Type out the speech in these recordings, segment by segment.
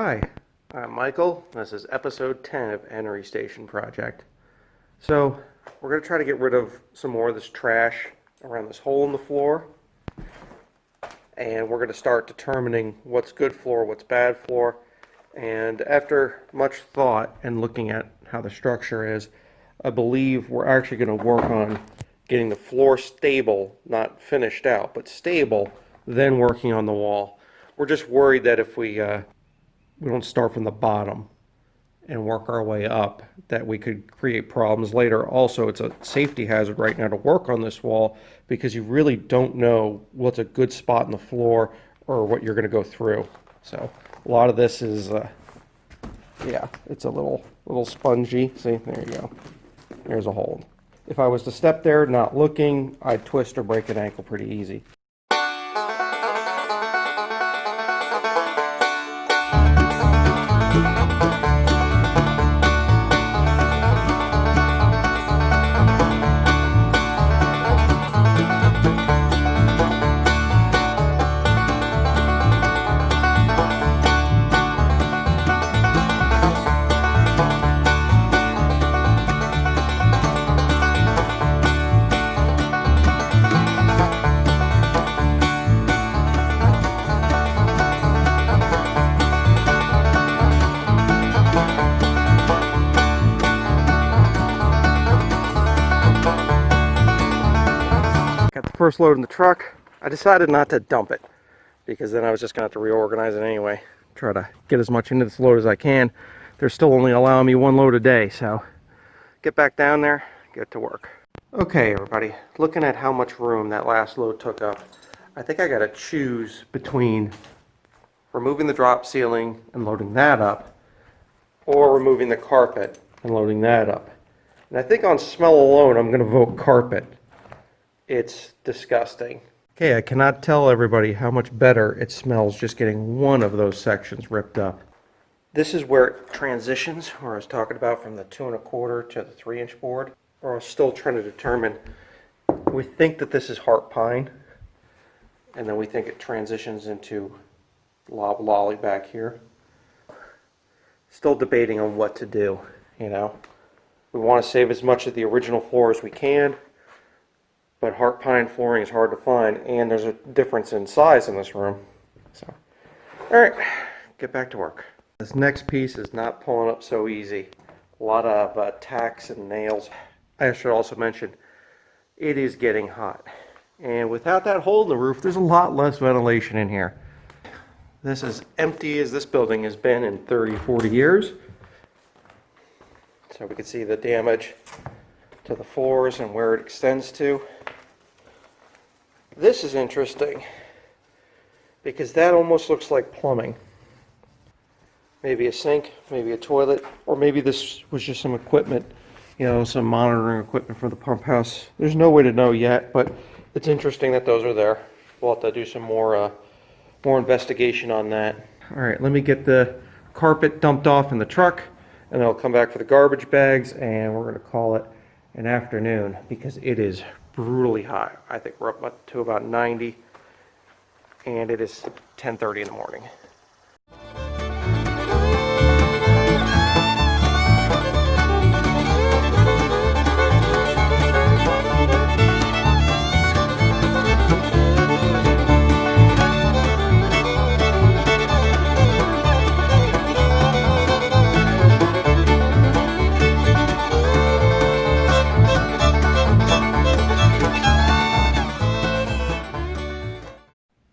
Hi, I'm Michael. This is episode 10 of Enoree Station Project. So, we're going to try to get rid of some more of this trash around this hole in the floor. And we're going to start determining what's good floor, what's bad floor. And after much thought and looking at how the structure is, I believe we're actually going to work on getting the floor stable, not finished out, but stable, then working on the wall. We're just worried that if we don't start from the bottom and work our way up, that we could create problems later. Also, it's a safety hazard right now to work on this wall because you really don't know what's a good spot in the floor or what you're going to go through. So a lot of this is, yeah, it's a little spongy. See, there you go. There's a hole. If I was to step there not looking, I'd twist or break an ankle pretty easy. First load in the truck. I decided not to dump it because then I was just going to have to reorganize it anyway. Try to get as much into this load as I can. They're still only allowing me one load a day, so get back down there, get to work. Okay, everybody, looking at how much room that last load took up, I think I got to choose between removing the drop ceiling and loading that up, or removing the carpet and loading that up. And I think on smell alone, I'm going to vote carpet. It's disgusting. Okay, I cannot tell everybody how much better it smells just getting one of those sections ripped up. This is where it transitions, where I was talking about from the 2 1/4 to the 3-inch board. We're still trying to determine, we think that this is heart pine, and then we think it transitions into loblolly back here. Still debating on what to do, you know. We want to save as much of the original floor as we can, but heart pine flooring is hard to find, and there's a difference in size in this room. So, all right, get back to work. This next piece is not pulling up so easy. A lot of tacks and nails. I should also mention, it is getting hot. And without that hole in the roof, there's a lot less ventilation in here. This is empty as this building has been in 30, 40 years. So we can see the damage to the floors and where it extends to. This is interesting because that almost looks like plumbing. Maybe a sink, maybe a toilet, or maybe this was just some equipment, you know, some monitoring equipment for the pump house. There's no way to know yet, but it's interesting that those are there. We'll have to do some more investigation on that. All right, let me get the carpet dumped off in the truck, and then I'll come back for the garbage bags, and we're going to call it an afternoon because it is brutally hot. I think we're up to about 90, and it is 10:30 in the morning.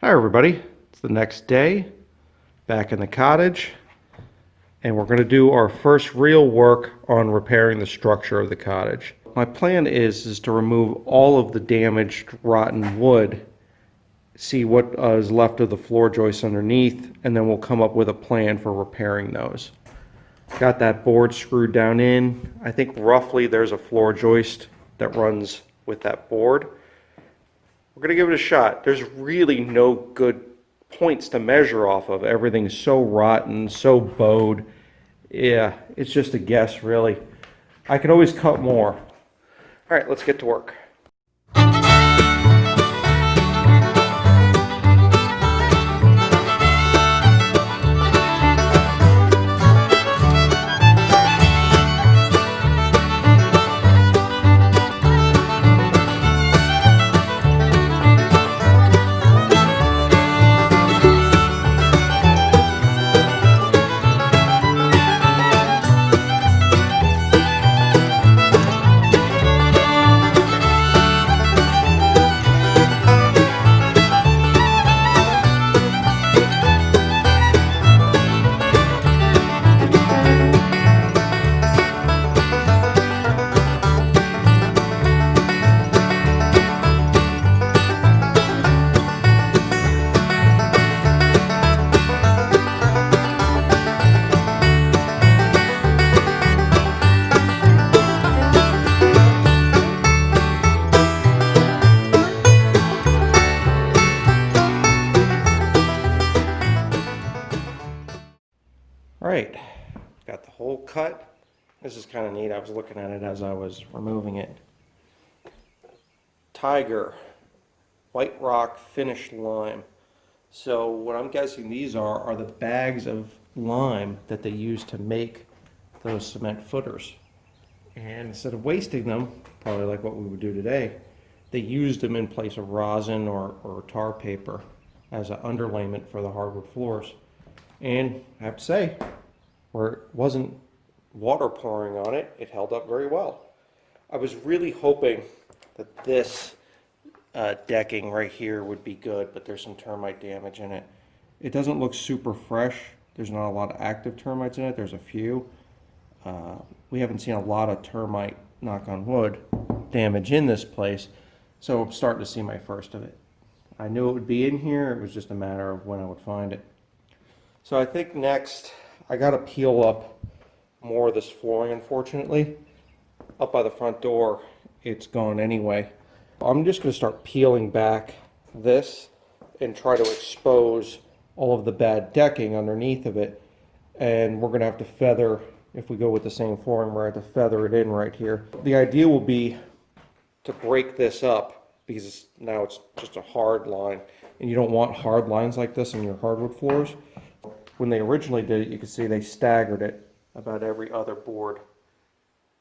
Hi everybody, it's the next day, back in the cottage, and we're going to do our first real work on repairing the structure of the cottage. My plan is to remove all of the damaged rotten wood, see what is left of the floor joists underneath, and then we'll come up with a plan for repairing those. Got that board screwed down in. I think roughly there's a floor joist that runs with that board. We're going to give it a shot. There's really no good points to measure off of. Everything's so rotten, so bowed. Yeah, it's just a guess, really. I could always cut more. All right, let's get to work. All right, got the hole cut. This is kind of neat. I was looking at it as I was removing it. Tiger, white rock finish lime. So what I'm guessing these are the bags of lime that they use to make those cement footers. And instead of wasting them, probably like what we would do today, they used them in place of rosin or tar paper as an underlayment for the hardwood floors. And I have to say, where it wasn't water pouring on it, it held up very well. I was really hoping that this decking right here would be good, but there's some termite damage in it. It doesn't look super fresh. There's not a lot of active termites in it. There's a few. We haven't seen a lot of termite, knock on wood, damage in this place, so I'm starting to see my first of it. I knew it would be in here. It was just a matter of when I would find it. So I think next I got to peel up more of this flooring, unfortunately. Up by the front door, it's gone anyway. I'm just going to start peeling back this and try to expose all of the bad decking underneath of it. And we're going to have to feather, if we go with the same flooring, we're going to have to feather it in right here. The idea will be to break this up because now it's just a hard line. And you don't want hard lines like this on your hardwood floors. When they originally did it, you can see they staggered it about every other board.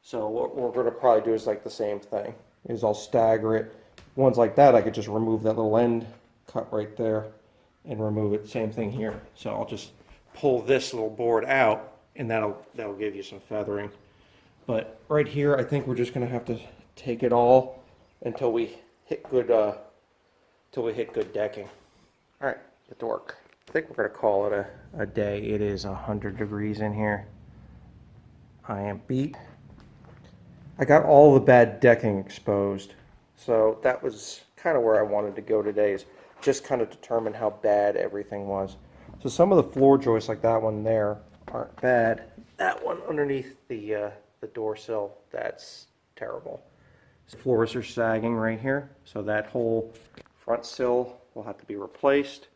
So what we're going to probably do is like the same thing, is I'll stagger it. Ones like that, I could just remove that little end cut right there and remove it. Same thing here. So I'll just pull this little board out and that'll give you some feathering. But right here, I think we're just going to have to take it all until we hit good decking. All right, get to work. I think we're going to call it a day. It is 100 degrees in here. I am beat. I got all the bad decking exposed. So that was kind of where I wanted to go today, is just kind of determine how bad everything was. So some of the floor joists, like that one there, aren't bad. That one underneath the door sill, that's terrible. The floors are sagging right here, so that whole front sill will have to be replaced.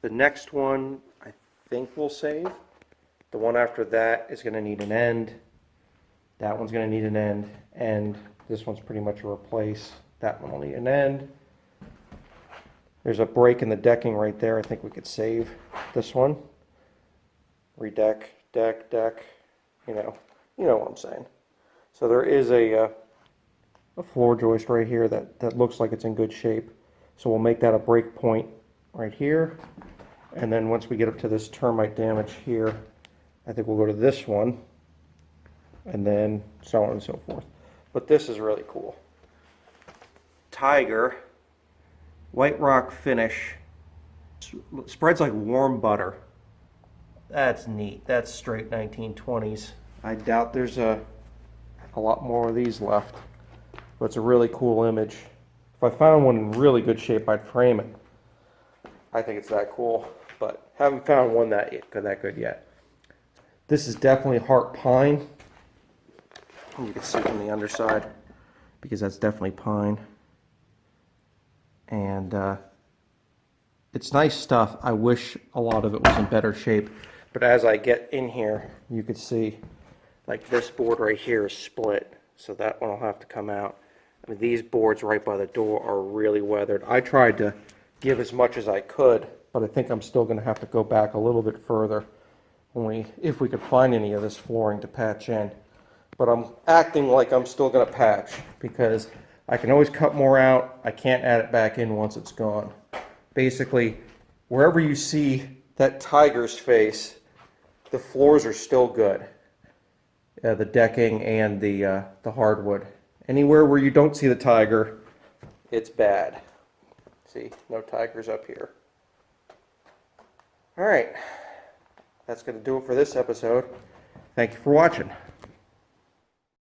The next one, I think we'll save. The one after that is going to need an end. That one's going to need an end, and this one's pretty much a replace. That one will need an end. There's a break in the decking right there. I think we could save this one. Redeck, deck. You know what I'm saying. So there is a floor joist right here that looks like it's in good shape. So we'll make that a break point right here. And then once we get up to this termite damage here, I think we'll go to this one. And then so on and so forth. But this is really cool. Tiger, white rock finish, spreads like warm butter. That's neat. That's straight 1920s. I doubt there's a lot more of these left, but it's a really cool image. If I found one in really good shape, I'd frame it. I think it's that cool, but haven't found one that good yet. This is definitely heart pine. You can see from the underside, because that's definitely pine. And it's nice stuff. I wish a lot of it was in better shape. But as I get in here, you can see like this board right here is split. So that one will have to come out. I mean, these boards right by the door are really weathered. I tried to give as much as I could, but I think I'm still going to have to go back a little bit further if we could find any of this flooring to patch in. But I'm acting like I'm still going to patch because I can always cut more out. I can't add it back in once it's gone. Basically, wherever you see that tiger's face, the floors are still good. The decking and the hardwood. Anywhere where you don't see the tiger, it's bad. See, no tigers up here. All right, that's going to do it for this episode. Thank you for watching.